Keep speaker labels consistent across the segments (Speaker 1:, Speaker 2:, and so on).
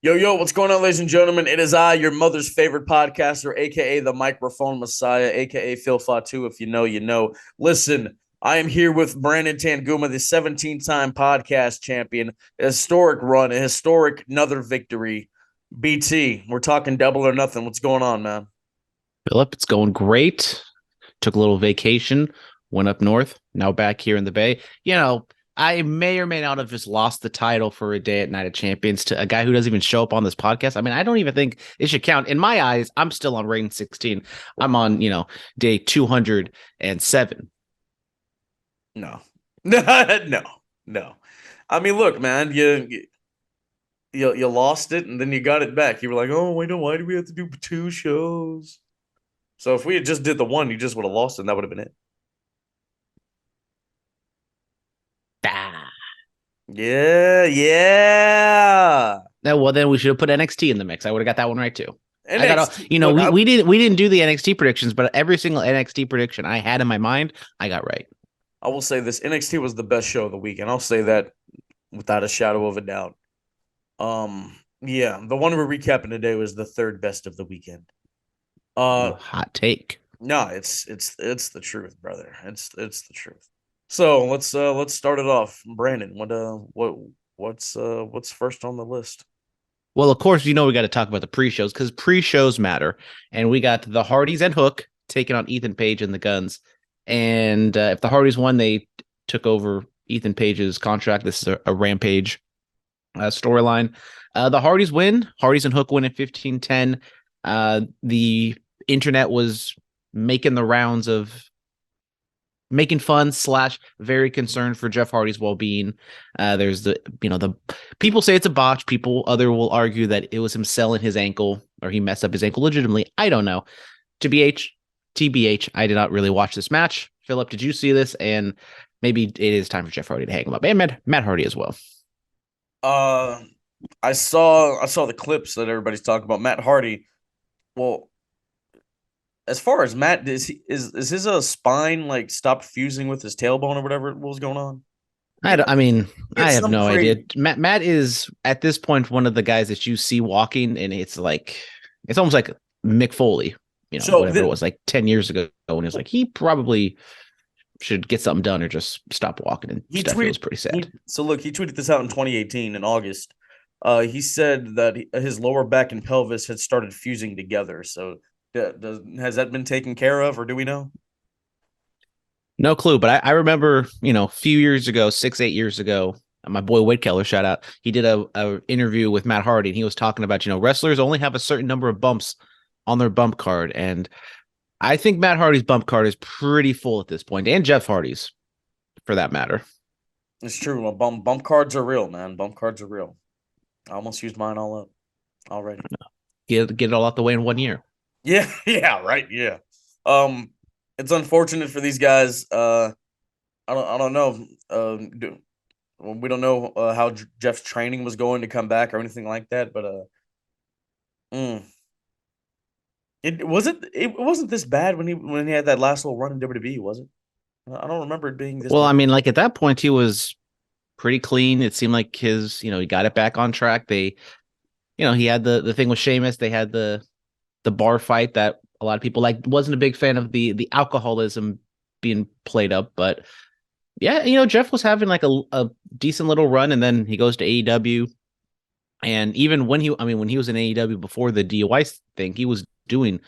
Speaker 1: Yo, what's going on, ladies and gentlemen? It is I, your mother's favorite podcaster, aka the microphone messiah, aka Phil Fatu. If you know, you know. Listen, I am here with Brandon Tanguma, the 17-time podcast champion, a historic run, a historic another victory. BT, we're talking double or nothing. What's going on, man?
Speaker 2: Phillip, it's going great. Took a little vacation, went up north, now back here in the Bay. I may or may not have just lost the title for a day at Night of Champions to a guy who doesn't even show up on this podcast. I mean, I don't even think it should count. In my eyes, I'm still on reign 16. I'm on, day 207.
Speaker 1: No, no. I mean, look, man, you lost it and then you got it back. You were like, oh, wait, no, why do we have to do two shows? So if we had just did the one, you just would have lost it, and that would have been it.
Speaker 2: Ah.
Speaker 1: Yeah.
Speaker 2: Well, then we should have put NXT in the mix. I would have got that one right too.
Speaker 1: NXT,
Speaker 2: we didn't do the NXT predictions, but every single NXT prediction I had in my mind, I got right.
Speaker 1: I will say this: NXT was the best show of the week, and I'll say that without a shadow of a doubt. Yeah, the one we're recapping today was the third best of the weekend.
Speaker 2: Hot take.
Speaker 1: No, it's the truth, brother. It's the truth. So let's start it off. Brandon, what's first on the list?
Speaker 2: Well, of course, we got to talk about the pre-shows because pre-shows matter. And we got the Hardys and Hook taking on Ethan Page and the Guns. And if the Hardys won, they took over Ethan Page's contract. This is a Rampage storyline. The Hardys win. Hardys and Hook win at 15-10. The internet was making the rounds of making fun / very concerned for Jeff Hardy's well-being. There's the people say it's a botch. Other will argue that it was him selling his ankle or he messed up his ankle legitimately. I don't know. TBH, I did not really watch this match. Phillip, did you see this? And maybe it is time for Jeff Hardy to hang him up, and Matt Hardy as well.
Speaker 1: I saw the clips that everybody's talking about. Matt Hardy. Well, as far as Matt, is his spine like stopped fusing with his tailbone or whatever was going on?
Speaker 2: I have no idea. Matt is at this point one of the guys that you see walking, and it's almost like Mick Foley, whatever it was like 10 years ago, when it's like he probably should get something done or just stop walking. And stuff feels pretty sad.
Speaker 1: He tweeted this out in 2018 in August. He said that his lower back and pelvis had started fusing together. So has that been taken care of, or do we know?
Speaker 2: No clue, but I remember, a few years ago, 6-8 years ago, my boy Wade Keller, shout out, he did a interview with Matt Hardy, and he was talking about, wrestlers only have a certain number of bumps on their bump card, and I think Matt Hardy's bump card is pretty full at this point, and Jeff Hardy's, for that matter.
Speaker 1: It's true. Well, bump cards are real, man. Bump cards are real. I almost used mine all up already.
Speaker 2: Get it all out the way in 1 year.
Speaker 1: Yeah, right. Yeah. It's unfortunate for these guys. I don't know. We don't know how Jeff's training was going to come back or anything like that. But it wasn't this bad when he had that last little run in WWE, was it? I don't remember it being this.
Speaker 2: Well,
Speaker 1: bad.
Speaker 2: I mean, like at that point, he was pretty clean. It seemed like he got it back on track. He had the thing with Sheamus. They had the bar fight that a lot of people wasn't a big fan of the alcoholism being played up, but yeah, Jeff was having like a decent little run, and then he goes to AEW. And even when he was in AEW before the DUI thing, he was doing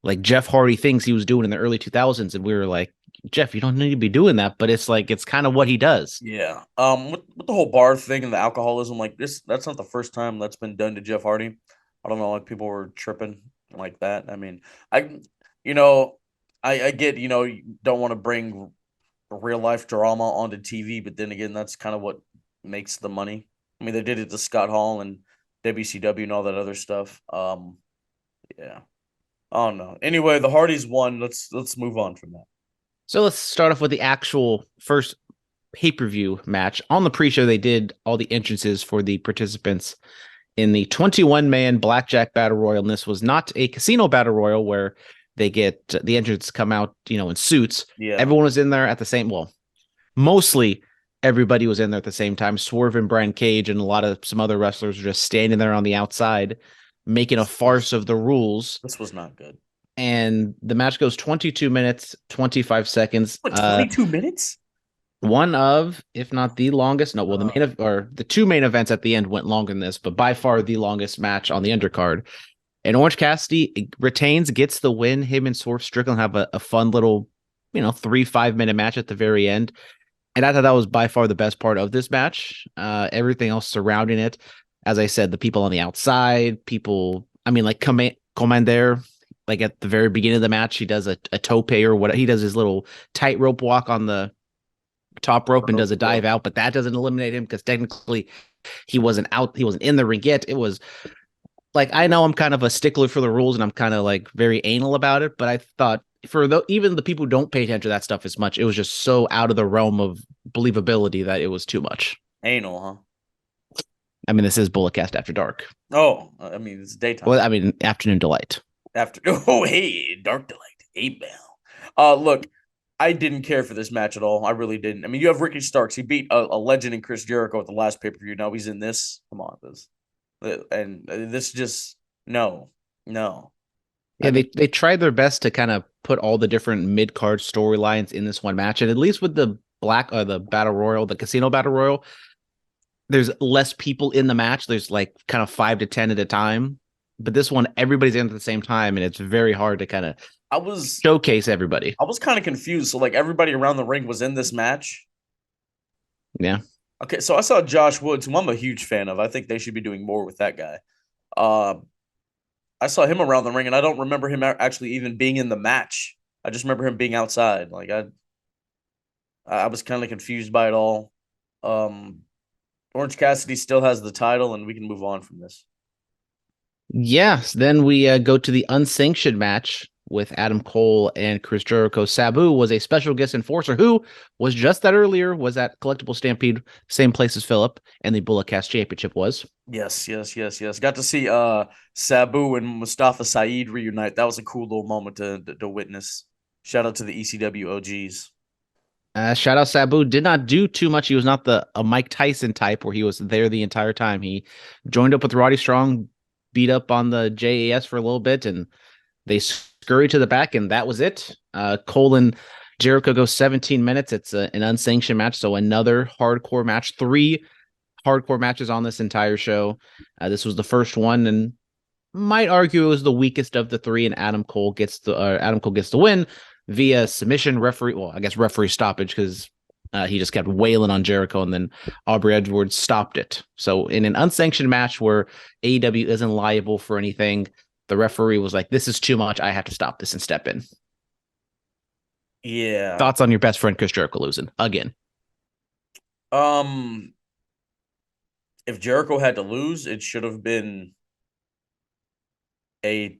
Speaker 2: like Jeff Hardy things he was doing in the early 2000s, and we were like, Jeff, you don't need to be doing that, but it's kind of what he does.
Speaker 1: Yeah. With the whole bar thing and the alcoholism, like that's not the first time that's been done to Jeff Hardy. I don't know, like people were tripping like that. I mean, I get, you don't want to bring real life drama onto TV, but then again, that's kind of what makes the money. I mean, they did it to Scott Hall and WCW and all that other stuff. Yeah. I don't know. Anyway, the Hardys won. Let's move on from that.
Speaker 2: So let's start off with the actual first pay-per-view match. On the pre-show, they did all the entrances for the participants in the 21-man Blackjack Battle Royal. And this was not a casino battle royal where they get the entrants come out, in suits.
Speaker 1: Yeah.
Speaker 2: Everyone was in there at the same, mostly everybody was in there at the same time. Swerve and Brian Cage and some other wrestlers were just standing there on the outside, making a farce of the rules.
Speaker 1: This was not good.
Speaker 2: And the match goes 22 minutes, 25 seconds.
Speaker 1: What, 22 minutes?
Speaker 2: One of, if not the longest. No, well, the two main events at the end went longer than this, but by far the longest match on the undercard. And Orange Cassidy retains, gets the win. Him and Swerve Strickland have a fun little, 3-5 minute match at the very end. And I thought that was by far the best part of this match. Everything else surrounding it, as I said, the people on the outside, like Commander, like at the very beginning of the match, he does a tope or what, he does his little tightrope walk on the top rope and does a dive out, but that doesn't eliminate him because technically he wasn't in the ring yet. It was like, I know I'm kind of a stickler for the rules and I'm kind of like very anal about it, but I thought even the people who don't pay attention to that stuff as much, it was just so out of the realm of believability that it was too much.
Speaker 1: Anal, huh?
Speaker 2: I mean, this is Bulletcast After Dark.
Speaker 1: Oh, I mean, it's daytime.
Speaker 2: Well, I mean, Afternoon Delight.
Speaker 1: Hey, Dark Delight. 8-bell. Look, I didn't care for this match at all. I really didn't. I mean, you have Ricky Starks. He beat a legend in Chris Jericho at the last pay-per-view. Now he's in this. Come on, this. And this just, no.
Speaker 2: Yeah, they tried their best to kind of put all the different mid-card storylines in this one match. And at least with the the Battle Royal, the Casino Battle Royal, there's less people in the match. There's like kind of 5 to 10 at a time. But this one, everybody's in at the same time, and it's very hard to kind of showcase everybody.
Speaker 1: I was kind of confused. So like everybody around the ring was in this match.
Speaker 2: Yeah.
Speaker 1: Okay, so I saw Josh Woods, who I'm a huge fan of. I think they should be doing more with that guy. I saw him around the ring, and I don't remember him actually even being in the match. I just remember him being outside. Like I was kind of confused by it all. Orange Cassidy still has the title, and we can move on from this.
Speaker 2: Yes, then we go to the unsanctioned match with Adam Cole and Chris Jericho. Sabu was a special guest enforcer who was just that earlier, was at Collectible Stampede, same place as Phillip, and the Bulletcast Championship was.
Speaker 1: Yes. Got to see Sabu and Mustafa Saeed reunite. That was a cool little moment to witness. Shout out to the ECW OGs.
Speaker 2: Shout out Sabu. Did not do too much. He was not a Mike Tyson type where he was there the entire time. He joined up with Roddy Strong, beat up on the JAS for a little bit, and they scurried to the back, and that was it. Cole and Jericho go 17 minutes. It's an unsanctioned match, so another hardcore match. 3 hardcore matches on this entire show. This was the first one, and might argue it was the weakest of the 3. And Adam Cole gets the win via submission, referee stoppage, because he just kept wailing on Jericho, and then Aubrey Edwards stopped it. So in an unsanctioned match where AEW isn't liable for anything, the referee was like, "This is too much. I have to stop this and step in."
Speaker 1: Yeah.
Speaker 2: Thoughts on your best friend Chris Jericho losing again?
Speaker 1: If Jericho had to lose, it should have been a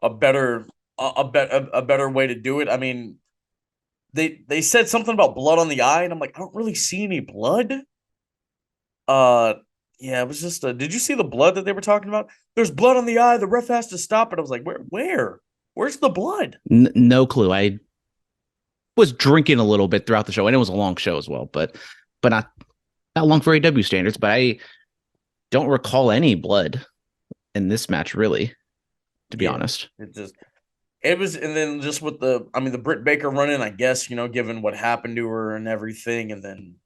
Speaker 1: better way to do it. I mean, they said something about blood on the eye, and I'm like, I don't really see any blood. Yeah, it was just did you see the blood that they were talking about? There's blood on the eye. The ref has to stop it. I was like, where's the blood?
Speaker 2: No clue. I was drinking a little bit throughout the show, and it was a long show as well, but not long for AEW standards. But I don't recall any blood in this match, really, to be honest.
Speaker 1: It was, and then just with the Britt Baker run-in, I guess, given what happened to her and everything, and then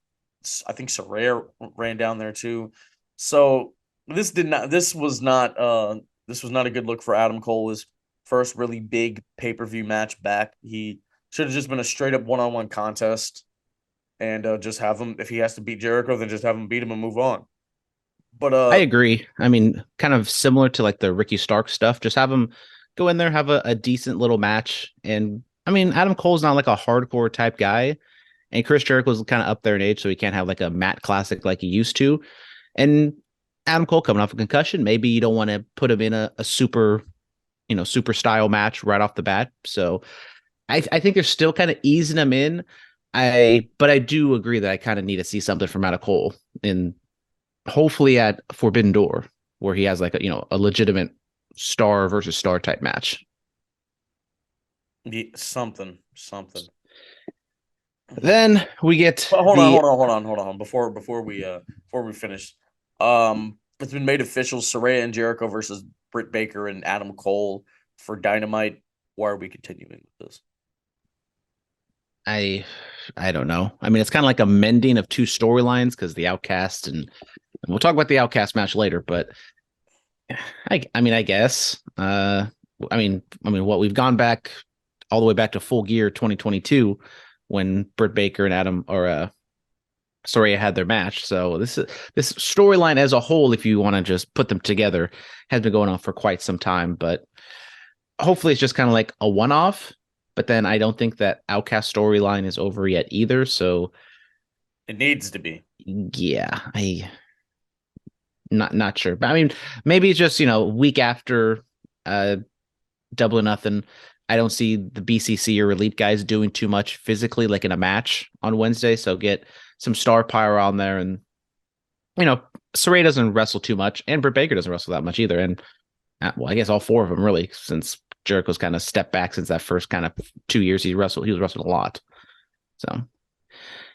Speaker 1: I think Saraya ran down there too. So this was not a good look for Adam Cole. His first really big pay-per-view match back. He should have just been a straight up one-on-one contest, and just have him, if he has to beat Jericho, then just have him beat him and move on. But
Speaker 2: I agree. I mean, kind of similar to like the Ricky Stark stuff. Just have him go in there, have a decent little match. And I mean, Adam Cole's not like a hardcore type guy, and Chris Jericho's kind of up there in age, so he can't have like a mat classic like he used to. And Adam Cole coming off a concussion, maybe you don't want to put him in a super style match right off the bat. So I think they're still kind of easing him in. But I do agree that I kind of need to see something from Adam Cole, and hopefully at Forbidden Door, where he has like a legitimate star versus star type match.
Speaker 1: Yeah, something.
Speaker 2: Then we get
Speaker 1: But
Speaker 2: the
Speaker 1: hold on. Before we finish, it's been made official: Saraya and Jericho versus Britt Baker and Adam Cole for Dynamite. Why are we continuing with this?
Speaker 2: I I don't know. I mean, it's kind of like a mending of two storylines because the Outcast and we'll talk about the Outcast match later, but I mean, I guess. What we've gone back all the way back to Full Gear 2022 when Britt Baker and Adam or Soraya had their match. So this storyline as a whole, if you want to just put them together, has been going on for quite some time. But hopefully, it's just kind of like a one-off. But then I don't think that Outcast storyline is over yet either. So
Speaker 1: It needs to be.
Speaker 2: yeah, I not sure. But I mean, maybe it's just week after Double or Nothing. I don't see the BCC or Elite guys doing too much physically, like in a match on Wednesday. So get some star power on there, and Saray doesn't wrestle too much, and Britt Baker doesn't wrestle that much either. And well, I guess all four of them really, since Jericho's kind of stepped back since that first kind of 2 years he wrestled. He was wrestling a lot. So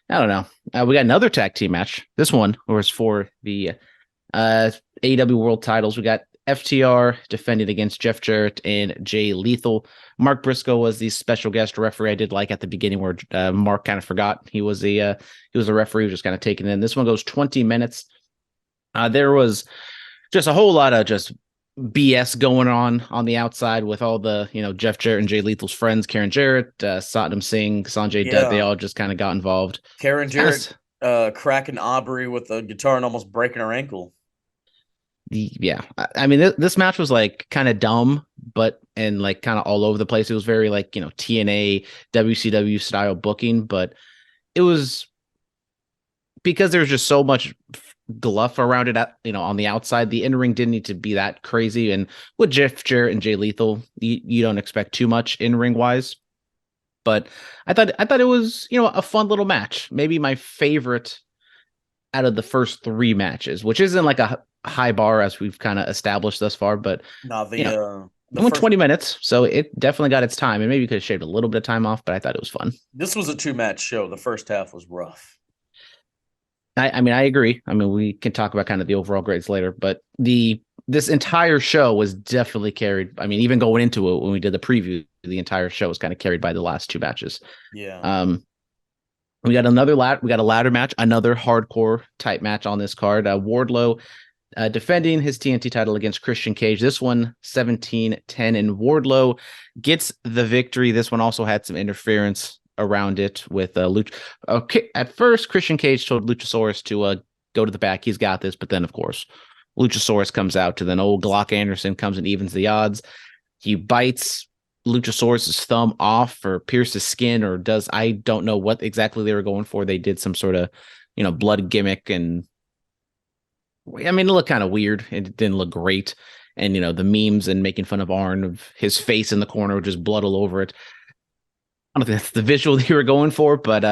Speaker 2: I don't know. We got another tag team match. This one was for the AEW World Titles. We got FTR defended against Jeff Jarrett and Jay Lethal. Mark Briscoe was the special guest referee. I did like at the beginning where Mark kind of forgot he was a referee, just kind of taking in. This one goes 20 minutes. There was just a whole lot of just BS going on the outside with all the Jeff Jarrett and Jay Lethal's friends, Karen Jarrett, Satnam Singh, Sanjay Dutt. They
Speaker 1: Yeah,
Speaker 2: all just kind of got involved.
Speaker 1: Karen
Speaker 2: It's kind
Speaker 1: Jarrett cracking Aubrey with a guitar and almost breaking her ankle.
Speaker 2: yeah, I mean this match was like kind of dumb, but and like kind of all over the place. It was very like TNA WCW style booking, but it was because there's just so much gluff around it at on the outside. The in ring didn't need to be that crazy, and with Jeff Jarrett and Jay Lethal, you don't expect too much in ring wise. But I thought it was a fun little match, maybe my favorite out of the first three matches, which isn't like a high bar as we've kind of established thus far, but
Speaker 1: Now
Speaker 2: you know,
Speaker 1: the
Speaker 2: it went
Speaker 1: first
Speaker 2: 20 minutes, so it definitely got its time. And maybe you could have shaved a little bit of time off, but I thought it was fun.
Speaker 1: this was a two-match show. The first half was rough.
Speaker 2: I mean, I agree. I mean, we can talk about kind of the overall grades later, but this entire show was definitely carried. I mean, even going into it when we did the preview, the entire show was kind of carried by the last two matches.
Speaker 1: Yeah.
Speaker 2: We got a ladder match, another hardcore type match on this card. Wardlow defending his TNT title against Christian Cage. This one 17-10, and Wardlow gets the victory. This one also had some interference around it with Luch. Okay, at first, Christian Cage told Luchasaurus to go to the back. He's got this, but then of course, Luchasaurus comes out to then old Glock Anderson comes and evens the odds. He bites Luchasaurus's thumb off or pierces skin or does I don't know what exactly they were going for. They did some sort of blood gimmick, and I mean it looked kind of weird. It didn't look great. And the memes and making fun of Arn of his face in the corner with just blood all over it. I don't think that's the visual they were going for, but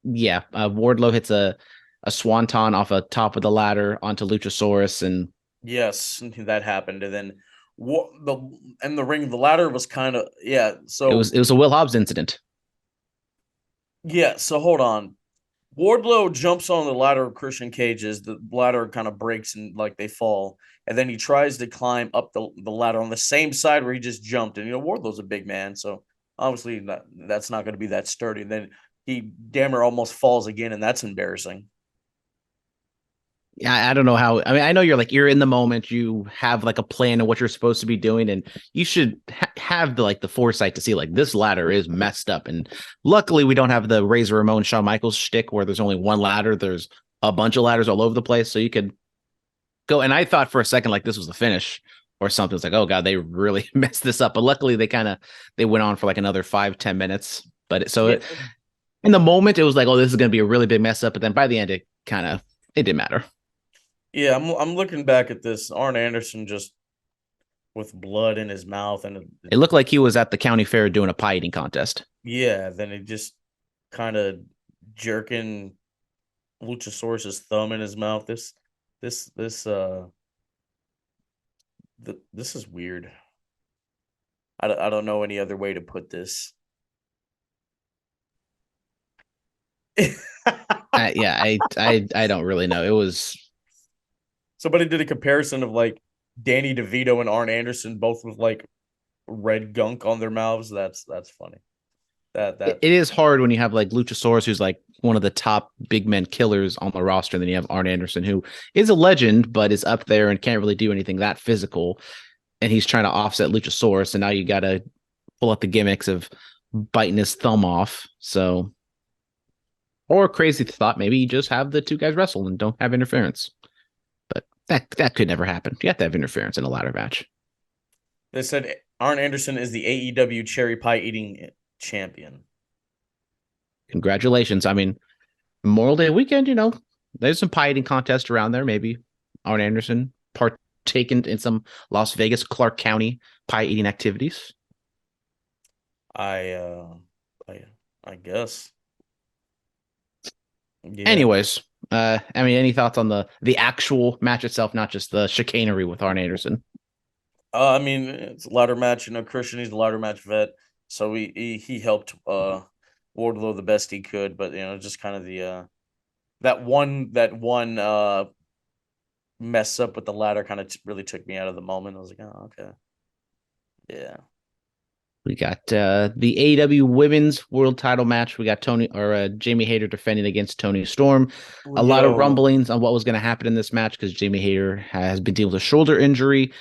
Speaker 2: Wardlow hits a swanton off a top of the ladder onto Luchasaurus, and
Speaker 1: Yes, that happened, and then what the ring, the ladder was kind of yeah.
Speaker 2: it
Speaker 1: So
Speaker 2: was a Will Hobbs incident.
Speaker 1: yeah, so hold on. Wardlow jumps on the ladder of Christian Cage's. The ladder kind of breaks and like they fall, and then he tries to climb up the ladder on the same side where he just jumped. And Wardlow's a big man, so obviously that's not going to be that sturdy. And then he damn near almost falls again, and that's embarrassing.
Speaker 2: I don't know how. I mean, I know you're in the moment. You have like a plan of what you're supposed to be doing, and you should have the foresight to see like this ladder is messed up. And luckily, we don't have the Razor Ramon Shawn Michaels shtick where there's only one ladder. There's a bunch of ladders all over the place, so you could go. And I thought for a second like this was the finish or something. It's like, oh god, they really messed this up. But luckily, they went on for like another 5-10 minutes. But in the moment, it was like, oh, this is going to be a really big mess up. But then by the end, it didn't matter.
Speaker 1: Yeah, I'm looking back at this. Arn Anderson just with blood in his mouth, and
Speaker 2: It looked like he was at the county fair doing a pie eating contest.
Speaker 1: yeah, then it just kind of jerking Luchasaurus's thumb in his mouth. This is weird. I don't know any other way to put this.
Speaker 2: I don't really know. It was
Speaker 1: Somebody did a comparison of like Danny DeVito and Arn Anderson, both with like red gunk on their mouths. That's funny. That
Speaker 2: it is hard when you have like Luchasaurus, who's like one of the top big men killers on the roster, and then you have Arn Anderson, who is a legend but is up there and can't really do anything that physical, and he's trying to offset Luchasaurus, and now you got to pull out the gimmicks of biting his thumb off. So, or crazy thought, maybe you just have the two guys wrestle and don't have interference, but that could never happen. You have to have interference in a ladder match.
Speaker 1: they said Arn Anderson is the AEW cherry pie eating champion.
Speaker 2: Congratulations. I mean, Memorial Day weekend, there's some pie eating contest around there. Maybe Arn Anderson partaken in some Las Vegas, Clark County pie eating activities.
Speaker 1: I I guess. Yeah.
Speaker 2: Anyways, I mean, any thoughts on the actual match itself, not just the chicanery with Arn Anderson?
Speaker 1: I mean, it's a ladder match. Christian, he's a ladder match vet, so he helped Wardlow the best he could. But just kind of the that one mess up with the ladder kind of really took me out of the moment. I was like, oh, okay, yeah.
Speaker 2: We got the AEW Women's World Title match. We got Jamie Hayter defending against Toni Storm. A lot of rumblings on what was going to happen in this match because Jamie Hayter has been dealing with a shoulder injury.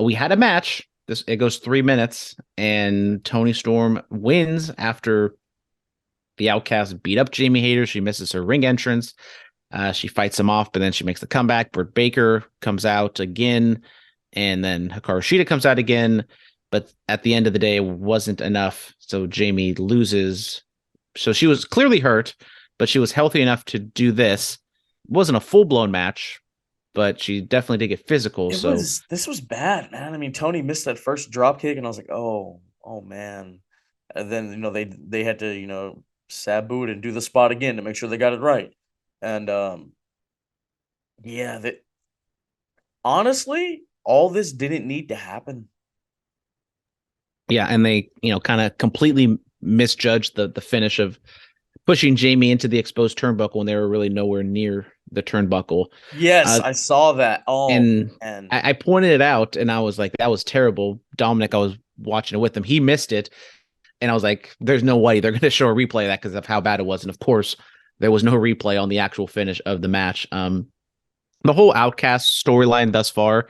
Speaker 2: We had a match. It goes 3 minutes, and Toni Storm wins after the Outcast beat up Jamie Hayter. She misses her ring entrance. She fights him off, but then she makes the comeback. Britt Baker comes out again, and then Hikaru Shida comes out again. But at the end of the day, it wasn't enough. So Jamie loses. So she was clearly hurt, but she was healthy enough to do this. It wasn't a full-blown match, but she definitely did get physical.
Speaker 1: This was bad, man. I mean, Tony missed that first drop kick, and I was like, oh man. And then they had to sabu it and do the spot again to make sure they got it right. And yeah, honestly, all this didn't need to happen.
Speaker 2: Yeah, and they, kind of completely misjudged the finish of pushing Jamie into the exposed turnbuckle when they were really nowhere near the turnbuckle.
Speaker 1: Yes, I saw that. Oh,
Speaker 2: and I pointed it out, and I was like, that was terrible. Dominic, I was watching it with him. He missed it, and I was like, there's no way they're going to show a replay of that because of how bad it was. And of course, there was no replay on the actual finish of the match. The whole Outcast storyline thus far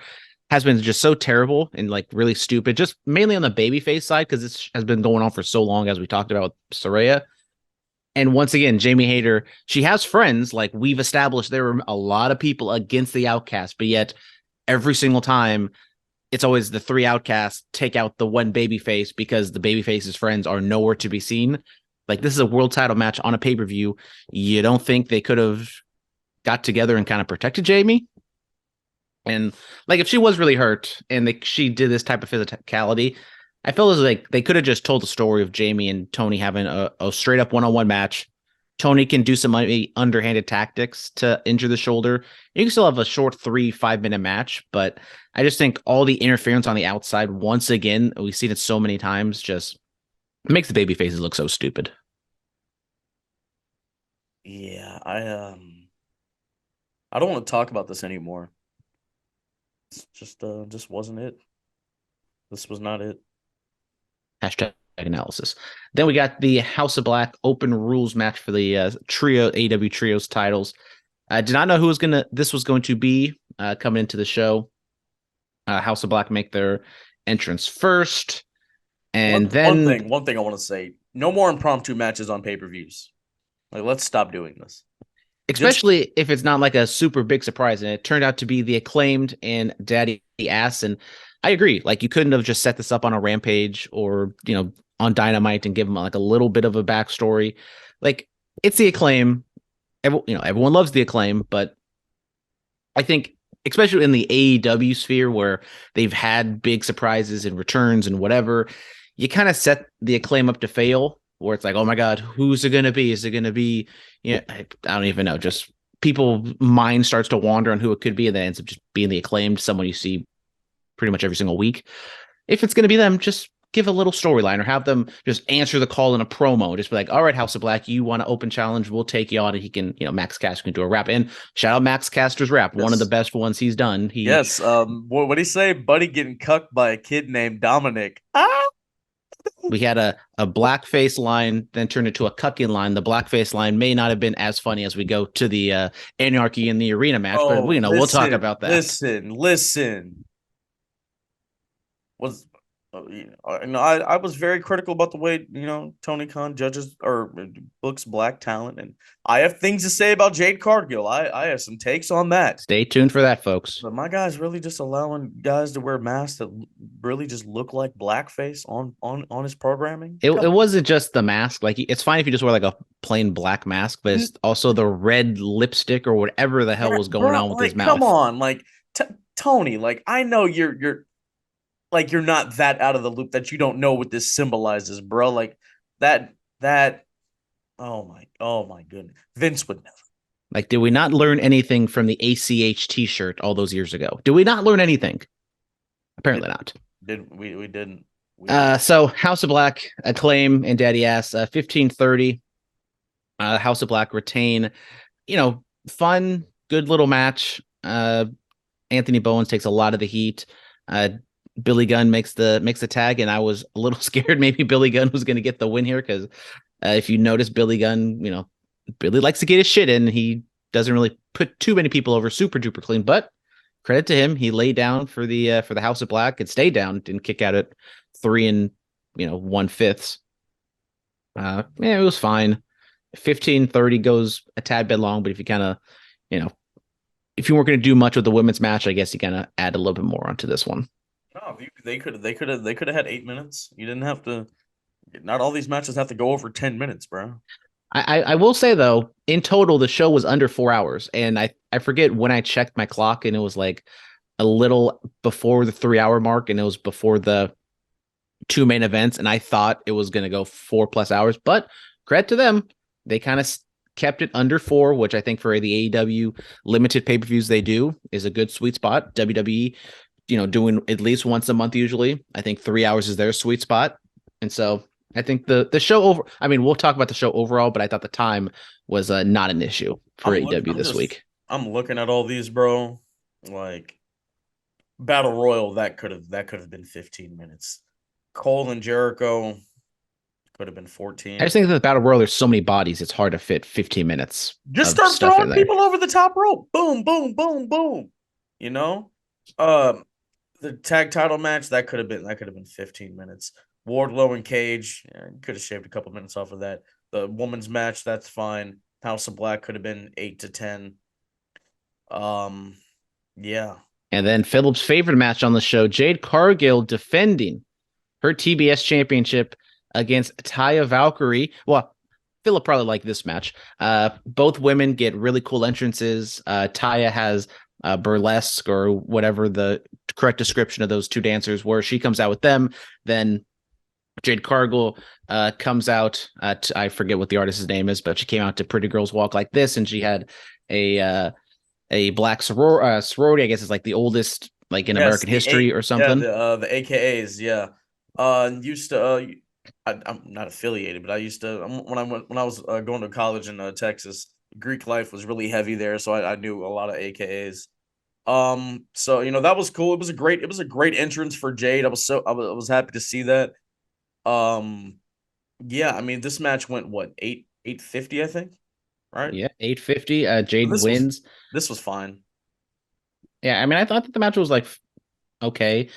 Speaker 2: has been just so terrible and like really stupid, just mainly on the babyface side because this has been going on for so long, as we talked about with Saraya. And once again, Jamie Hayter, she has friends. Like we've established, there were a lot of people against the Outcast, but yet every single time it's always the three Outcasts take out the one babyface because the babyface's friends are nowhere to be seen. Like this is a world title match on a pay-per-view. You don't think they could have got together and kind of protected Jamie? And like if she was really hurt and she did this type of physicality, I feel as like they could have just told the story of Jamie and Tony having a straight up one-on-one match. Tony can do some underhanded tactics to injure the shoulder. You can still have a short 3-5 minute match, but I just think all the interference on the outside, once again, we've seen it so many times, just makes the baby faces look so stupid.
Speaker 1: Yeah, I don't want to talk about this anymore. It's just wasn't it. This was not it.
Speaker 2: Hashtag analysis. Then we got the House of Black open rules match for the trio AEW trios titles. I did not know who this was going to be coming into the show. House of Black make their entrance first, and
Speaker 1: one thing I want to say: no more impromptu matches on pay-per-views. Like, let's stop doing this.
Speaker 2: Especially if it's not like a super big surprise, and it turned out to be the Acclaimed and Daddy Ass. And I agree, like you couldn't have just set this up on a Rampage or on Dynamite and give them like a little bit of a backstory. Like it's the Acclaim, everyone loves the Acclaim, but I think especially in the AEW sphere where they've had big surprises and returns and whatever, you kind of set the Acclaim up to fail. Where it's like, oh my God, who's it going to be? Is it going to be, I don't even know. Just people's mind starts to wander on who it could be. And then ends up just being the Acclaimed, someone you see pretty much every single week. If it's going to be them, just give a little storyline or have them just answer the call in a promo. Just be like, all right, House of Black, you want to open challenge? We'll take you on. And he can, Max Caster can do a rap. And shout out Max Caster's rap, one of the best ones he's done.
Speaker 1: Yes. What did he say? Buddy getting cucked by a kid named Dominic.
Speaker 2: We had a blackface line, then turned into a cucking line. The blackface line may not have been as funny as we go to the Anarchy in the Arena match, but we'll talk about that.
Speaker 1: Listen. I was very critical about the way Tony Khan judges or books black talent, and I have things to say about Jade Cargill. I have some takes on that.
Speaker 2: Stay tuned for that, folks.
Speaker 1: But my guy's really just allowing guys to wear masks that really just look like blackface on his programming.
Speaker 2: It wasn't just the mask. Like, it's fine if you just wear like a plain black mask, but it's also the red lipstick or whatever the hell was going on with his mouth.
Speaker 1: Come on, like Tony, like I know you're not that out of the loop that you don't know what this symbolizes, bro. Like that. Oh my goodness, Vince would never.
Speaker 2: Like, did we not learn anything from the ACH T-shirt all those years ago? Did we not learn anything? Apparently not.
Speaker 1: We didn't.
Speaker 2: So House of Black, Acclaim, and Daddy Ass, 15:30. House of Black retain. Fun, good little match. Anthony Bowens takes a lot of the heat. Billy Gunn makes the tag, and I was a little scared maybe Billy Gunn was going to get the win here because if you notice, Billy Gunn, Billy likes to get his shit in. He doesn't really put too many people over super duper clean, but credit to him, he laid down for the House of Black and stayed down, didn't kick out at 3 1/5. It was fine. 15:30 goes a tad bit long, but if you kind of, if you weren't going to do much with the women's match, I guess you kind of add a little bit more onto this one.
Speaker 1: No, they could have had 8 minutes. You didn't have to. Not all these matches have to go over 10 minutes, bro.
Speaker 2: I will say though, in total, the show was under 4 hours, and I forget when I checked my clock, and it was like a little before the 3 hour mark, and it was before the 2 main events, and I thought it was going to go 4+ hours, but credit to them, they kind of kept it under 4, which I think for the AEW limited pay-per-views they do is a good sweet spot. WWE, doing at least once a month usually. I think 3 hours is their sweet spot, and so I think the show over. I mean, we'll talk about the show overall, but I thought the time was not an issue for AEW this week.
Speaker 1: I'm looking at all these, bro. Like Battle Royal, that could have been 15 minutes. Cole and Jericho could have been 14.
Speaker 2: I just think that the Battle Royal, there's so many bodies, it's hard to fit 15 minutes.
Speaker 1: Just start throwing people over the top rope. Boom, boom, boom, boom. The tag title match that could have been 15 minutes. Wardlow and Cage, could have shaved a couple minutes off of that. The women's match, that's fine. House of Black could have been 8 to 10. Yeah.
Speaker 2: And then Phillip's favorite match on the show, Jade Cargill defending her TBS championship against Taya Valkyrie. Well, Phillip probably liked this match. Both women get really cool entrances. Taya has burlesque or whatever the correct description of those two dancers were. She comes out with them. Then Jade Cargill comes out. I forget what the artist's name is, but she came out to Pretty Girls Walk Like This, and she had a black sorority. I guess it's like the oldest, like in American history or something.
Speaker 1: Yeah, the AKAs. Yeah. I'm not affiliated, but I used to when I was going to college in Texas. Greek life was really heavy there, so I knew a lot of AKAs. So that was cool. It was a great entrance for Jade. I was happy to see that. Yeah, I mean, this match went what, 850, I think, right?
Speaker 2: Yeah, 850. Jade wins.
Speaker 1: This was fine.
Speaker 2: Yeah, I mean, I thought that the match was like okay.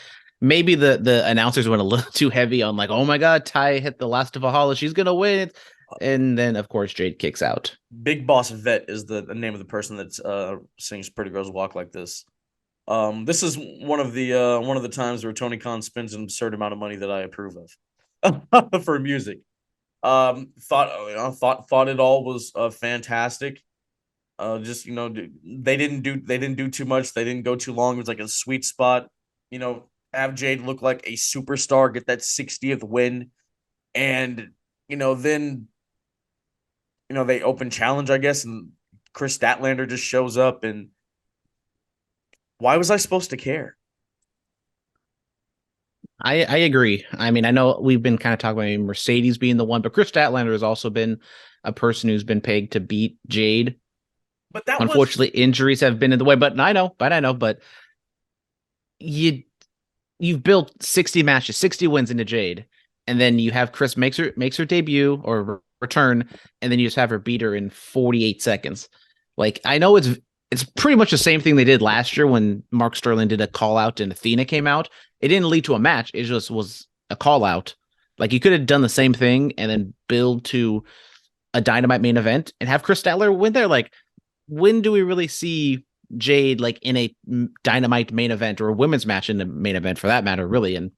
Speaker 2: Maybe the announcers went a little too heavy on like, oh my God, Ty hit the last of Valhalla, she's gonna win, and then of course Jade kicks out.
Speaker 1: Big Boss Vet is the name of the person that sings "Pretty Girls Walk Like This." This is one of the times where Tony Khan spends an absurd amount of money that I approve of for music. Thought it all was fantastic. Just they didn't do too much. They didn't go too long. It was like a sweet spot. Have Jade look like a superstar, get that 60th win, and then they open challenge, I guess, and Chris Statlander just shows up, and why was I supposed to care?
Speaker 2: I agree. I mean, I know we've been kind of talking about maybe Mercedes being the one, but Chris Statlander has also been a person who's been pegged to beat Jade.
Speaker 1: But that was
Speaker 2: Unfortunately, injuries have been in the way. But you've built 60 matches, 60 wins into Jade, and then you have Chris makes her debut or return, and then you just have her beat her in 48 seconds. Like, I know it's pretty much the same thing they did last year when Mark Sterling did a call out and Athena came out. It didn't lead to a match. It just was a call out. Like, you could have done the same thing and then build to a Dynamite main event and have Chris Statler win there. Like, when do we really see Jade like in a Dynamite main event or a women's match in the main event for that matter, really? And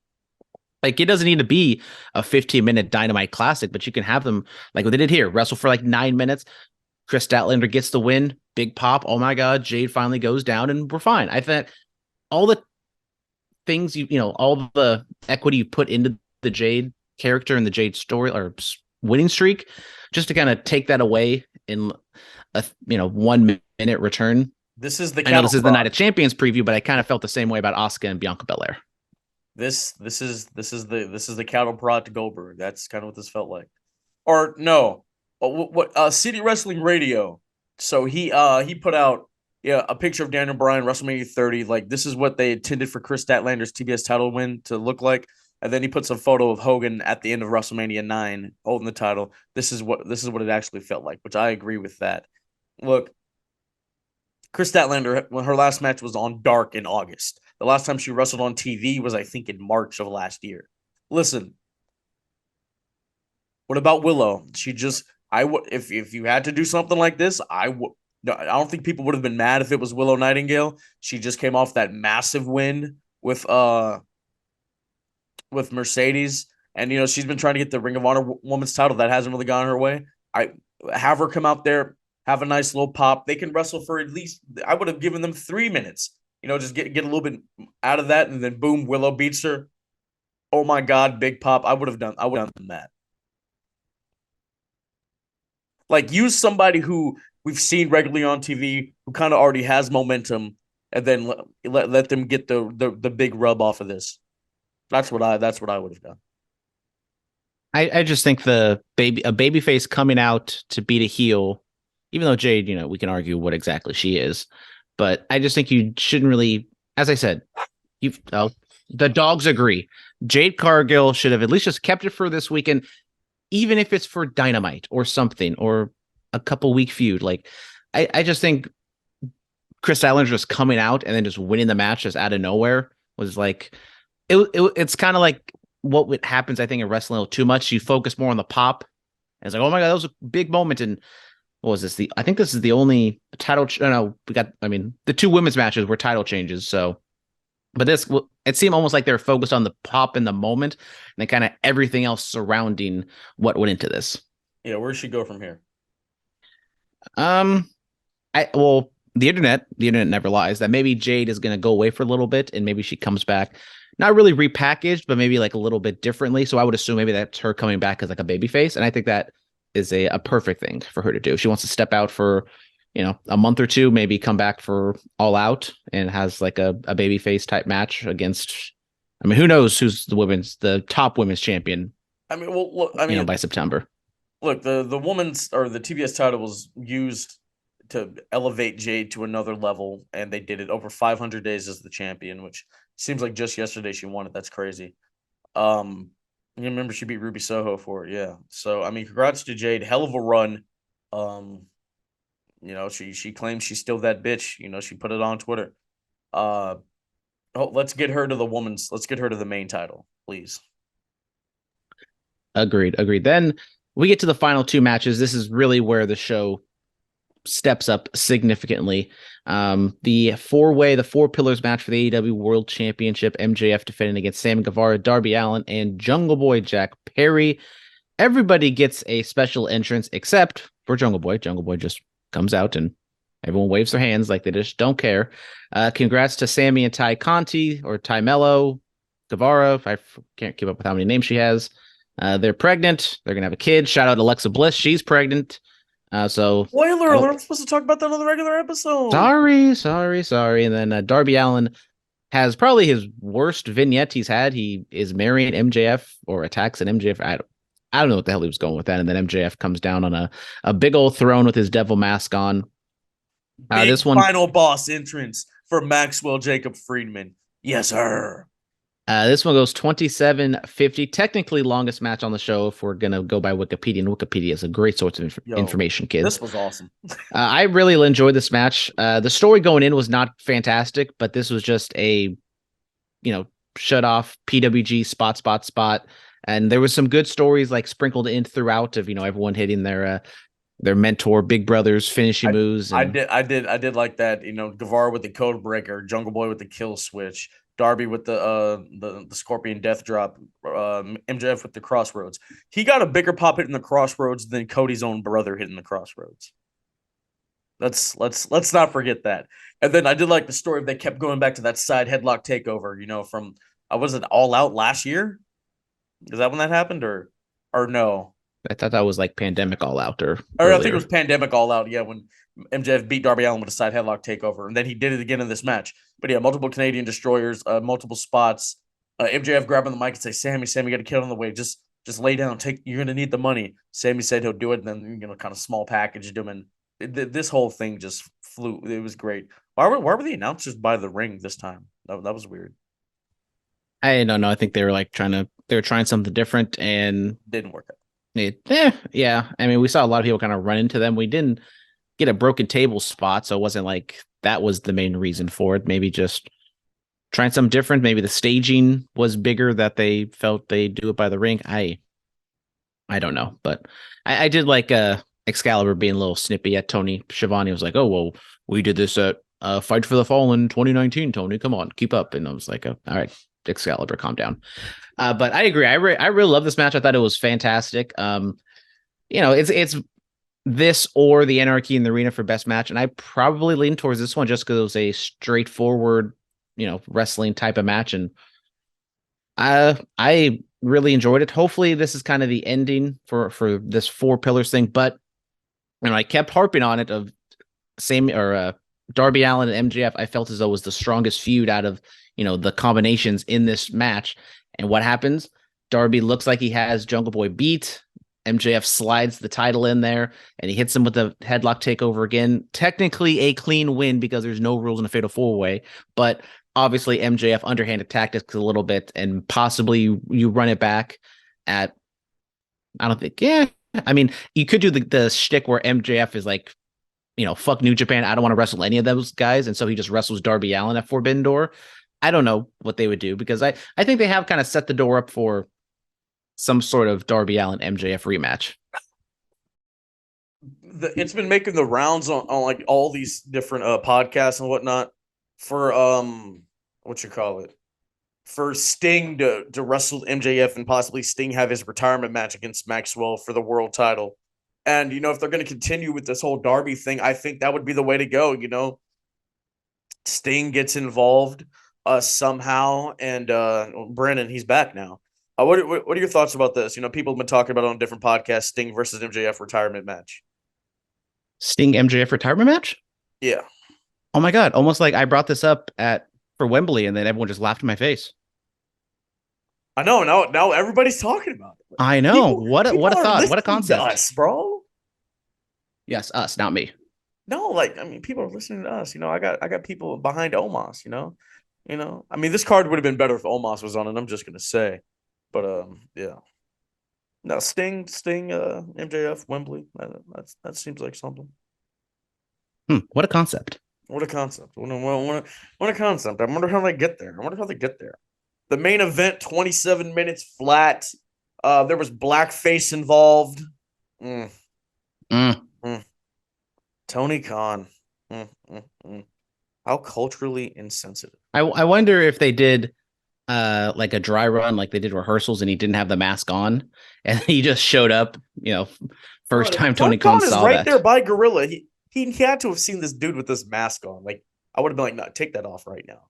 Speaker 2: like, it doesn't need to be a 15-minute Dynamite classic, but you can have them like what they did here, wrestle for like 9 minutes. Chris Statlander gets the win, big pop. Oh my God, Jade finally goes down, and we're fine. I think all the things all the equity you put into the Jade character and the Jade story or winning streak, just to kind of take that away in a 1 minute return.
Speaker 1: This is the
Speaker 2: I know this is the Night of Champions preview, but I kind of felt the same way about Asuka and Bianca Belair.
Speaker 1: This is the cattle prod to Goldberg. That's kind of what this felt like. Or no, what City Wrestling Radio. So he put out a picture of Daniel Bryan WrestleMania 30. Like, this is what they intended for Chris Statlander's TBS title win to look like. And then he puts a photo of Hogan at the end of WrestleMania 9 holding the title. This is what it actually felt like, which I agree with that. Look, Chris Statlander, when her last match was on Dark in August. The last time she wrestled on TV was, I think, in March of last year. Listen, what about Willow? If you had to do something like this, I don't think people would have been mad if it was Willow Nightingale. She just came off that massive win with Mercedes, and she's been trying to get the Ring of Honor Women's title. That hasn't really gone her way. I have her come out there, have a nice little pop. They can wrestle for at least, I would have given them 3 minutes. Just get a little bit out of that, and then boom, Willow beats her. Oh my God, big pop. I would have done that. Like, use somebody who we've seen regularly on TV, who kind of already has momentum, and then let them get the big rub off of this. That's what I would have done.
Speaker 2: I just think a babyface coming out to beat a heel, even though Jade, we can argue what exactly she is, but I just think you shouldn't really, as I said, the dogs agree. Jade Cargill should have at least just kept it for this weekend, even if it's for Dynamite or something, or a couple week feud. Like, I just think Chris Statlander just coming out and then just winning the match just out of nowhere was like, it's kind of like what happens, I think, in wrestling a little too much. You focus more on the pop. And it's like, oh my God, that was a big moment. And what was this? I think this is the only title. The 2 women's matches were title changes. So, but it seemed almost like they're focused on the pop in the moment, and then kind of everything else surrounding what went into this.
Speaker 1: Yeah, where does she go from here?
Speaker 2: The internet never lies. That maybe Jade is going to go away for a little bit, and maybe she comes back, not really repackaged, but maybe like a little bit differently. So I would assume maybe that's her coming back as like a babyface, and I think that is a perfect thing for her to do. If she wants to step out for a month or two, maybe come back for All Out and has like a babyface type match against. I mean, who knows who's the top women's champion? I mean, well, look, by September.
Speaker 1: Look, the women's or the TBS title was used to elevate Jade to another level, and they did it over 500 days as the champion, which seems like just yesterday she won it. That's crazy. You remember she beat Ruby Soho for it, yeah. So I mean, congrats to Jade, hell of a run. She claims she's still that bitch. She put it on Twitter. Let's get her to the main title, please.
Speaker 2: Agreed. Then we get to the final 2 matches. This is really where the show steps up significantly. The 4-way, the 4 pillars match for the AEW World Championship, MJF defending against Sam Guevara, Darby Allin, and Jungle Boy Jack Perry. Everybody gets a special entrance except for Jungle Boy. Jungle Boy just comes out and everyone waves their hands like they just don't care. Congrats to Sammy and Ty Conti, or Ty Mello, Guevara. I can't keep up with how many names she has. They're pregnant. They're going to have a kid. Shout out Alexa Bliss. She's pregnant.
Speaker 1: Spoiler alert, I'm supposed to talk about that on the regular episode.
Speaker 2: Sorry. And then Darby Allin has probably his worst vignette he's had. He is marrying MJF or attacks an MJF. I don't know what the hell he was going with that. And then MJF comes down on a big old throne with his devil mask on.
Speaker 1: Big
Speaker 2: This one,
Speaker 1: final boss entrance for Maxwell Jacob Friedman. Yes, sir.
Speaker 2: This one goes 27:50. Technically longest match on the show if we're gonna go by Wikipedia. And Wikipedia is a great source of information, kids.
Speaker 1: This was awesome.
Speaker 2: I really enjoyed this match. The story going in was not fantastic, but this was just a, shut off PWG spot. And there was some good stories like sprinkled in throughout of, everyone hitting their mentor, Big Brother's finishing moves.
Speaker 1: I did like that. Guevara with the code breaker, Jungle Boy with the kill switch, Darby with the Scorpion Death Drop, MJF with the Crossroads. He got a bigger pop hitting the Crossroads than Cody's own brother hitting the Crossroads. Let's not forget that. And then I did like the story. They kept going back to that side headlock takeover. From was it All Out last year? Is that when that happened or no?
Speaker 2: I thought that was like Pandemic All Out or
Speaker 1: I think it was Pandemic All Out. Yeah, when MJF beat Darby Allin with a side headlock takeover, and then he did it again in this match. But yeah, multiple Canadian destroyers, multiple spots. MJF grabbing the mic and say, "Sammy, got a kid on the way. Just lay down. You're gonna need the money." Sammy said he'll do it, and then kind of small packaged him, and this whole thing just flew. It was great. Why were the announcers by the ring this time? That was weird.
Speaker 2: I don't know. I think they were trying something different and
Speaker 1: didn't work out.
Speaker 2: Yeah. I mean, we saw a lot of people kind of run into them. We didn't get a broken table spot, so it wasn't like that was the main reason for it. Maybe just trying something different. Maybe the staging was bigger that they felt they do it by the ring. I don't know, but I did like Excalibur being a little snippy at Tony Schiavone. Was like, "Oh well, we did this at Fight for the Fallen 2019. Tony, come on, keep up." And I was like, "All right, Excalibur, calm down." But I agree. I really love this match. I thought it was fantastic. It's this or the Anarchy in the Arena for best match, and I probably lean towards this one just because it was a straightforward, wrestling type of match, and I really enjoyed it. Hopefully, this is kind of the ending for this Four Pillars thing, but I kept harping on it of Darby Allin and MJF. I felt as though was the strongest feud out of the combinations in this match. And what happens? Darby looks like he has Jungle Boy beat. MJF slides the title in there, and he hits him with the headlock takeover again. Technically a clean win because there's no rules in a fatal four-way, but obviously MJF underhanded tactics a little bit, and possibly you run it back at, I don't think, yeah. I mean, you could do the shtick where MJF is like, fuck New Japan, I don't want to wrestle any of those guys, and so he just wrestles Darby Allin at Forbidden Door. I don't know what they would do because I think they have kind of set the door up for some sort of Darby Allin MJF rematch.
Speaker 1: It's been making the rounds on like all these different podcasts and whatnot for for Sting to wrestle MJF and possibly Sting have his retirement match against Maxwell for the world title. And if they're going to continue with this whole Darby thing, I think that would be the way to go. Sting gets involved somehow, and Brandon, he's back now. What are your thoughts about this? People have been talking about it on different podcasts, Sting versus MJF retirement match.
Speaker 2: Sting MJF retirement match?
Speaker 1: Yeah.
Speaker 2: Oh my God. Almost like I brought this up for Wembley and then everyone just laughed in my face.
Speaker 1: I know. Now everybody's talking about it.
Speaker 2: I know. What a thought. What a concept.
Speaker 1: Us, bro.
Speaker 2: Yes, us, not me.
Speaker 1: No, people are listening to us. I got people behind Omos, I mean, this card would have been better if Omos was on it. I'm just gonna say, but yeah. No, Sting, MJF, Wembley. That seems like something.
Speaker 2: What a concept.
Speaker 1: What a concept. What a concept. I wonder how they get there. The main event, 27 minutes flat. There was blackface involved. Tony Khan. How culturally insensitive.
Speaker 2: I wonder if they did like a dry run, like they did rehearsals, and he didn't have the mask on, and he just showed up. First time Tony Khan saw
Speaker 1: right there by Gorilla. He had to have seen this dude with this mask on. Like I would have been like, no, take that off right now.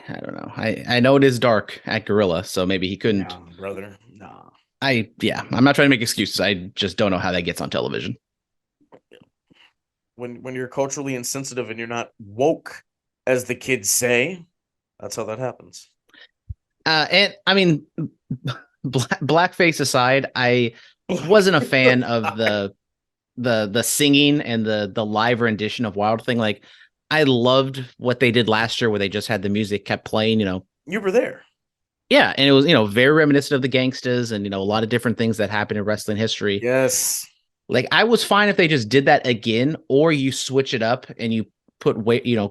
Speaker 2: I don't know. I know it is dark at Gorilla, so maybe he couldn't.
Speaker 1: Nah, brother. Nah.
Speaker 2: I'm not trying to make excuses. I just don't know how that gets on television.
Speaker 1: When you're culturally insensitive and you're not woke, as the kids say, That's how that happens.
Speaker 2: And I mean, blackface aside, I wasn't a fan of the singing and the live rendition of Wild Thing. Like, I loved what they did last year, where they just had the music kept playing.
Speaker 1: You were there.
Speaker 2: Yeah, and it was very reminiscent of the Gangstas and a lot of different things that happened in wrestling history.
Speaker 1: Yes.
Speaker 2: Like, I was fine if they just did that again, or you switch it up and you put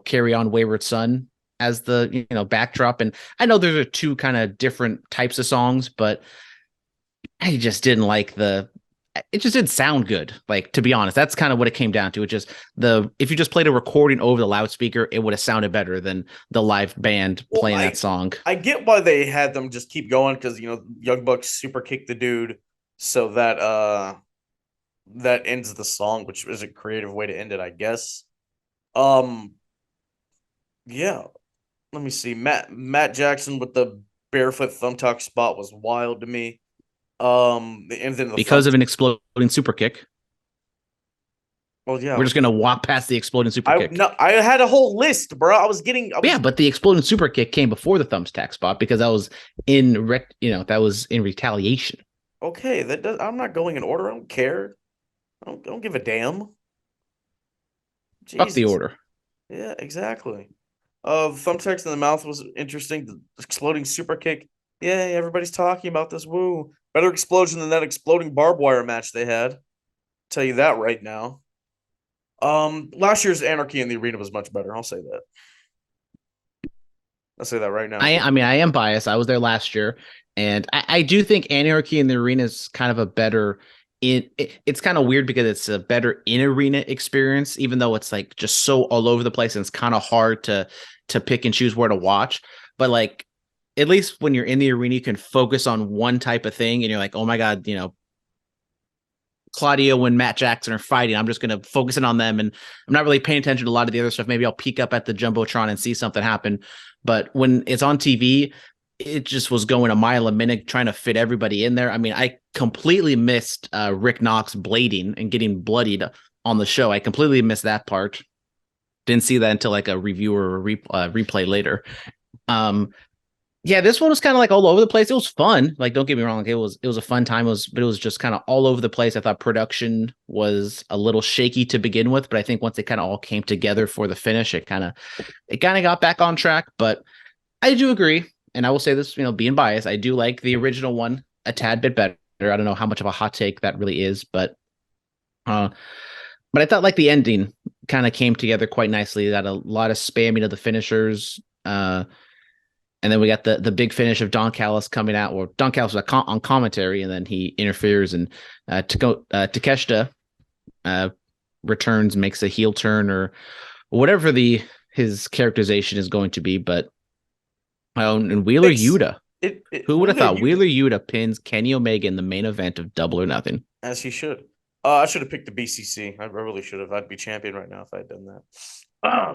Speaker 2: Carry On Wayward Son as the backdrop. And I know there's two kind of different types of songs, but I just didn't like it just didn't sound good. Like, to be honest, that's kind of what it came down to. It just if you just played a recording over the loudspeaker, it would have sounded better than the live band playing that song.
Speaker 1: I get why they had them just keep going, because Young Bucks super kicked the dude, so that ends the song, which is a creative way to end it, I guess. Yeah. Let me see. Matt Jackson with the barefoot thumbtack spot was wild to me. And then
Speaker 2: because of an exploding super kick.
Speaker 1: Well, yeah.
Speaker 2: We're just gonna walk past the exploding super kick.
Speaker 1: No, I had a whole list, bro. Yeah,
Speaker 2: but the exploding super kick came before the thumbtack spot, because that was in retaliation.
Speaker 1: Okay, I'm not going in order. I don't care. I don't give a damn.
Speaker 2: Fuck the order.
Speaker 1: Yeah, exactly. Thumbtacks in the mouth was interesting. The exploding super kick. Yay, everybody's talking about this. Woo. Better explosion than that exploding barbed wire match they had. Tell you that right now. Last year's Anarchy in the Arena was much better. I'll say that. I'll say that right now.
Speaker 2: I mean, I am biased. I was there last year, and I do think Anarchy in the Arena is kind of a better it's kind of weird because it's a better in arena experience, even though it's like just so all over the place and it's kind of hard to pick and choose where to watch. But like, at least when you're in the arena, you can focus on one type of thing, and you're like, oh my god, Claudio and Matt Jackson are fighting. I'm just going to focus in on them, and I'm not really paying attention to a lot of the other stuff. Maybe I'll peek up at the Jumbotron and see something happen. But when it's on TV, it just was going a mile a minute trying to fit everybody in there. I mean, I completely missed Rick Knox blading and getting bloodied on the show. I completely missed that part. Didn't see that until like a review or a replay later. Yeah, this one was kind of like all over the place. It was fun. Like, don't get me wrong. Like, it was a fun time. But it was just kind of all over the place. I thought production was a little shaky to begin with, but I think once they kind of all came together for the finish, it kind of got back on track. But I do agree, and I will say this, being biased, I do like the original one a tad bit better. I don't know how much of a hot take that really is, but I thought like the ending kind of came together quite nicely. That a lot of spamming of the finishers. And then we got the big finish of Don Callis coming out, or Don Callis was on commentary, and then he interferes, and Takeshita returns, makes a heel turn, or whatever his characterization is going to be. But and Wheeler Yuta. Who would have thought Wheeler Yuta pins Kenny Omega in the main event of Double or Nothing?
Speaker 1: As he should. I should have picked the BCC. I really should have. I'd be champion right now if I had done that.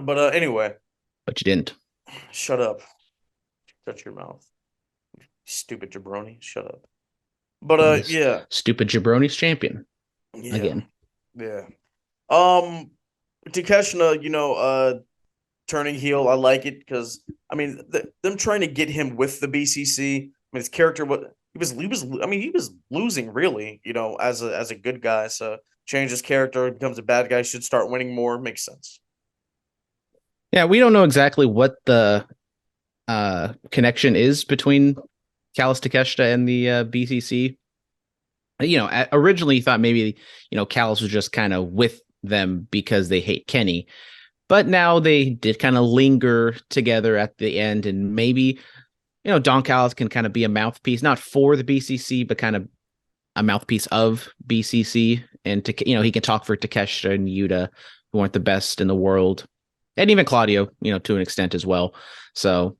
Speaker 1: But anyway.
Speaker 2: But you didn't.
Speaker 1: Shut up. Shut your mouth. Stupid jabroni. Shut up. But yeah.
Speaker 2: Stupid jabroni's champion.
Speaker 1: Yeah.
Speaker 2: Again.
Speaker 1: Yeah. Takeshita, turning heel, I like it because them trying to get him with the BCC. I mean, his character he was losing really, as a good guy. So change his character, becomes a bad guy, should start winning more. Makes sense.
Speaker 2: Yeah, we don't know exactly what the connection is between Callis Takeshita and the BCC. Originally you thought maybe Callis was just kind of with them because they hate Kenny, but now they did kind of linger together at the end, and maybe Don Callis can kind of be a mouthpiece, not for the BCC, but kind of a mouthpiece of BCC, and he can talk for Takeshita and Yuta, who aren't the best in the world, and even Claudio, to an extent as well. So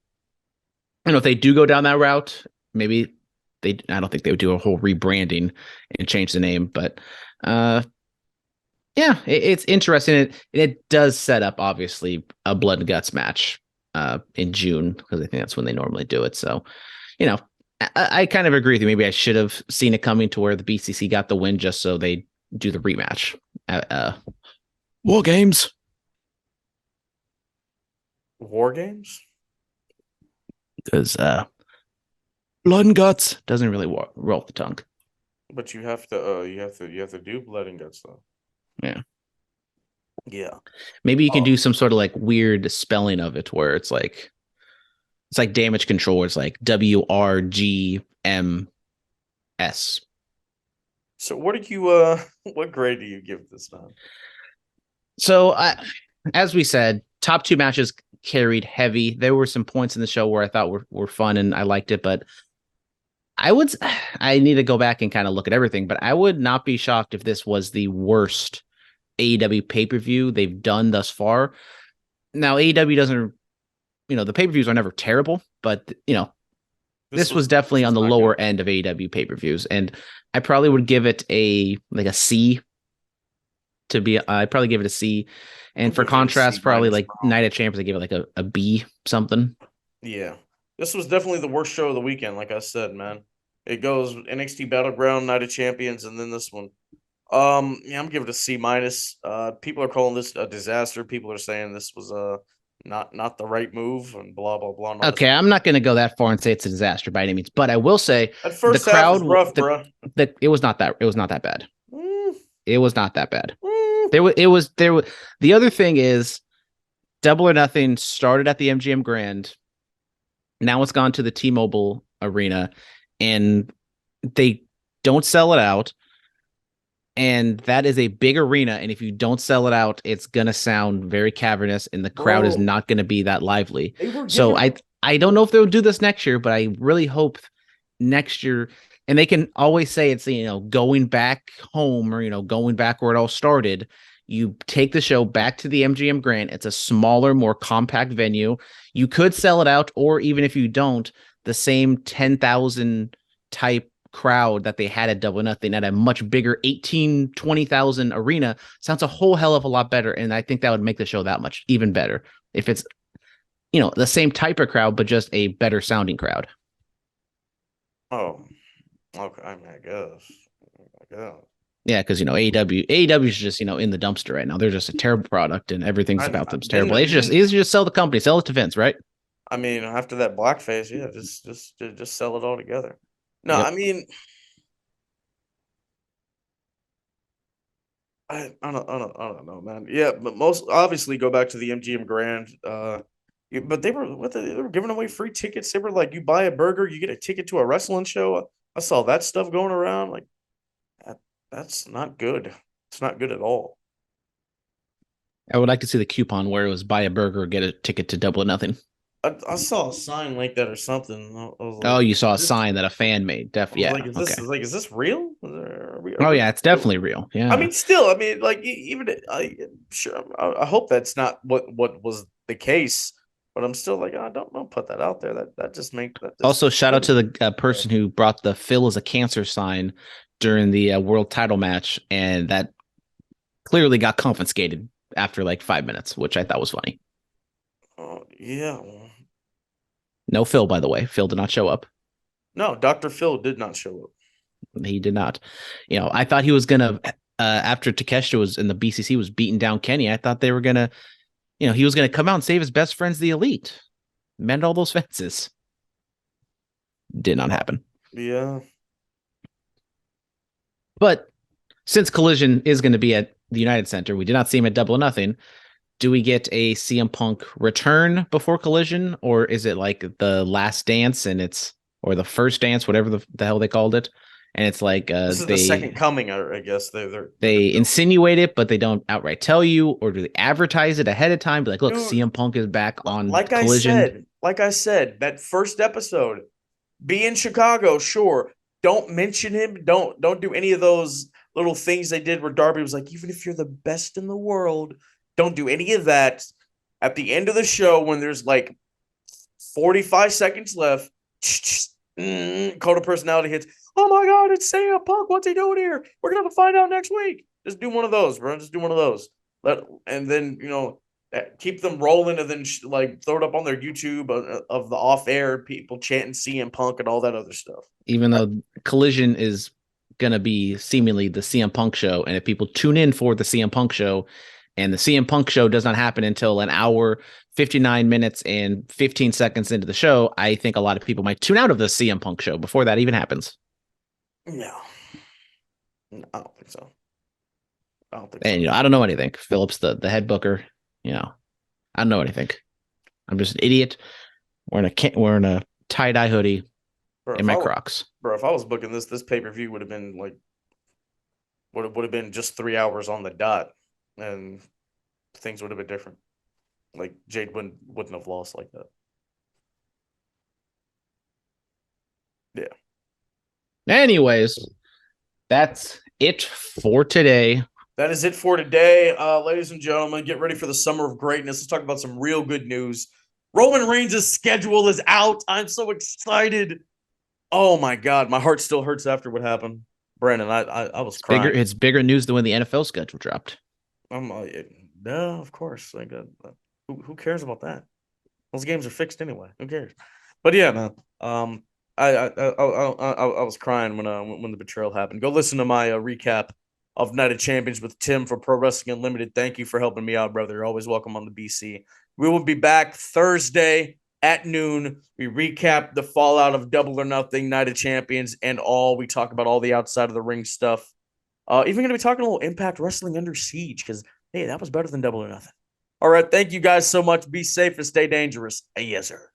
Speaker 2: if they do go down that route, maybe I don't think they would do a whole rebranding and change the name, but yeah, it's interesting. It does set up obviously a blood and guts match in June, because I think that's when they normally do it. So, I kind of agree with you. Maybe I should have seen it coming to where the BCC got the win just so they do the rematch. War Games.
Speaker 1: War Games?
Speaker 2: because blood and guts doesn't really roll the tongue.
Speaker 1: But you have to do blood and guts though.
Speaker 2: Yeah.
Speaker 1: Yeah.
Speaker 2: Maybe you can do some sort of like weird spelling of it where it's like damage control. It's like WRGMS.
Speaker 1: So what what grade do you give this now?
Speaker 2: So as we said, top two matches carried heavy. There were some points in the show where I thought were fun and I liked it, but I need to go back and kind of look at everything, but I would not be shocked if this was the worst AEW pay-per-view they've done thus far. Now, AEW doesn't, the pay-per-views are never terrible, but, this was definitely on the lower end of AEW pay-per-views, and I probably would give it a C. I'd probably give it a C. And for contrast, probably like Night of Champions, I give it like a B something.
Speaker 1: Yeah. This was definitely the worst show of the weekend, like I said, man. It goes NXT Battleground, Night of Champions, and then this one. I'm giving it a C minus. People are calling this a disaster. People are saying this was not the right move and blah blah blah.
Speaker 2: Okay, I'm not going to go that far and say it's a disaster by any means, but I will say
Speaker 1: at first the crowd was rough, bro.
Speaker 2: It was not that bad. It was not that bad. There was the other thing is Double or Nothing started at the MGM Grand. Now it's gone to the T-Mobile Arena, and they don't sell it out. And that is a big arena, and if you don't sell it out, it's gonna sound very cavernous, and the crowd is not gonna be that lively. So I don't know if they'll do this next year, but I really hope next year. And they can always say it's going back home or going back where it all started. You take the show back to the MGM Grand. It's a smaller, more compact venue. You could sell it out, or even if you don't, the same 10,000 type crowd that they had at Double or Nothing at a much bigger 18, 20,000 arena sounds a whole hell of a lot better. And I think that would make the show that much even better if it's, the same type of crowd, but just a better sounding crowd.
Speaker 1: Oh, okay. I guess.
Speaker 2: Yeah, because AEW is just in the dumpster right now. They're just a terrible product, and everything's about them terrible. It's just sell the company, sell it to Vince, right?
Speaker 1: I mean, after that blackface, yeah, just sell it all together. No,
Speaker 2: yep.
Speaker 1: I mean, I don't know, man. Yeah, but most obviously go back to the MGM Grand. But they were giving away free tickets. They were like, you buy a burger, you get a ticket to a wrestling show. I saw that stuff going around. Like, that's not good. It's not good at all.
Speaker 2: I would like to see the coupon where it was buy a burger, get a ticket to Double or Nothing.
Speaker 1: I saw a sign like that or something.
Speaker 2: Like, you saw a sign that a fan made. Yeah.
Speaker 1: Like, is this real?
Speaker 2: Yeah, it's definitely real. Yeah.
Speaker 1: I mean, still, like even sure. I hope that's not what was the case. But I'm still like, I don't know. Put that out there. That just makes that.
Speaker 2: Also, shout out to the person who brought the "Phil is a cancer" sign during the world title match, and that clearly got confiscated after like 5 minutes, which I thought was funny.
Speaker 1: Oh yeah.
Speaker 2: No Phil, by the way. Phil did not show up.
Speaker 1: No, Dr. Phil did not show up.
Speaker 2: He did not. I thought he was gonna after Takeshita was in the BCC was beating down Kenny. I thought they were gonna. He was going to come out and save his best friends, the Elite. Mend all those fences. Did not happen.
Speaker 1: Yeah.
Speaker 2: But since Collision is going to be at the United Center, we did not see him at Double or Nothing. Do we get a CM Punk return before Collision? Or is it like the last dance or the first dance, whatever the hell they called it? And it's like
Speaker 1: this is the second coming, I guess.
Speaker 2: They insinuate it, but they don't outright tell you, or do they advertise it ahead of time? Be like, look, CM Punk is back on Collision.
Speaker 1: Like I said, that first episode, be in Chicago, sure. Don't mention him. Don't do any of those little things they did where Darby was like, even if you're the best in the world, don't do any of that. At the end of the show, when there's like 45 seconds left, code of personality hits. Oh my God, it's CM Punk. What's he doing here? We're going to find out next week. Just do one of those, bro. Just do one of those. And then, keep them rolling and then throw it up on their YouTube of the off-air people chanting CM Punk and all that other stuff.
Speaker 2: Even though Collision is going to be seemingly the CM Punk show, and if people tune in for the CM Punk show, and the CM Punk show does not happen until an hour, 59 minutes, and 15 seconds into the show, I think a lot of people might tune out of the CM Punk show before that even happens.
Speaker 1: No, I don't think so.
Speaker 2: And I don't know anything. Phillip's the head booker. I don't know anything. I'm just an idiot wearing a tie-dye hoodie in my Crocs.
Speaker 1: Bro, if I was booking this pay-per-view would have been like would have been just 3 hours on the dot, and things would have been different. Like Jade wouldn't have lost like that. Yeah.
Speaker 2: Anyways, that's it for today.
Speaker 1: That is it for today. Ladies and gentlemen, get ready for the summer of greatness. Let's talk about some real good news. Roman Reigns' schedule is out. I'm so excited. Oh my God. My heart still hurts after what happened. Brandon, I was crying.
Speaker 2: It's bigger news than when the NFL schedule dropped.
Speaker 1: No, of course. Like, who cares about that? Those games are fixed anyway. Who cares? But yeah, man. I was crying when the betrayal happened. Go listen to my recap of Night of Champions with Tim for Pro Wrestling Unlimited. Thank you for helping me out, brother. You're always welcome on the BC. We will be back Thursday at noon. We recap the fallout of Double or Nothing, Night of Champions, and all. We talk about all the outside of the ring stuff. Even going to be talking a little Impact Wrestling Under Siege because, hey, that was better than Double or Nothing. All right. Thank you guys so much. Be safe and stay dangerous. Yes, sir.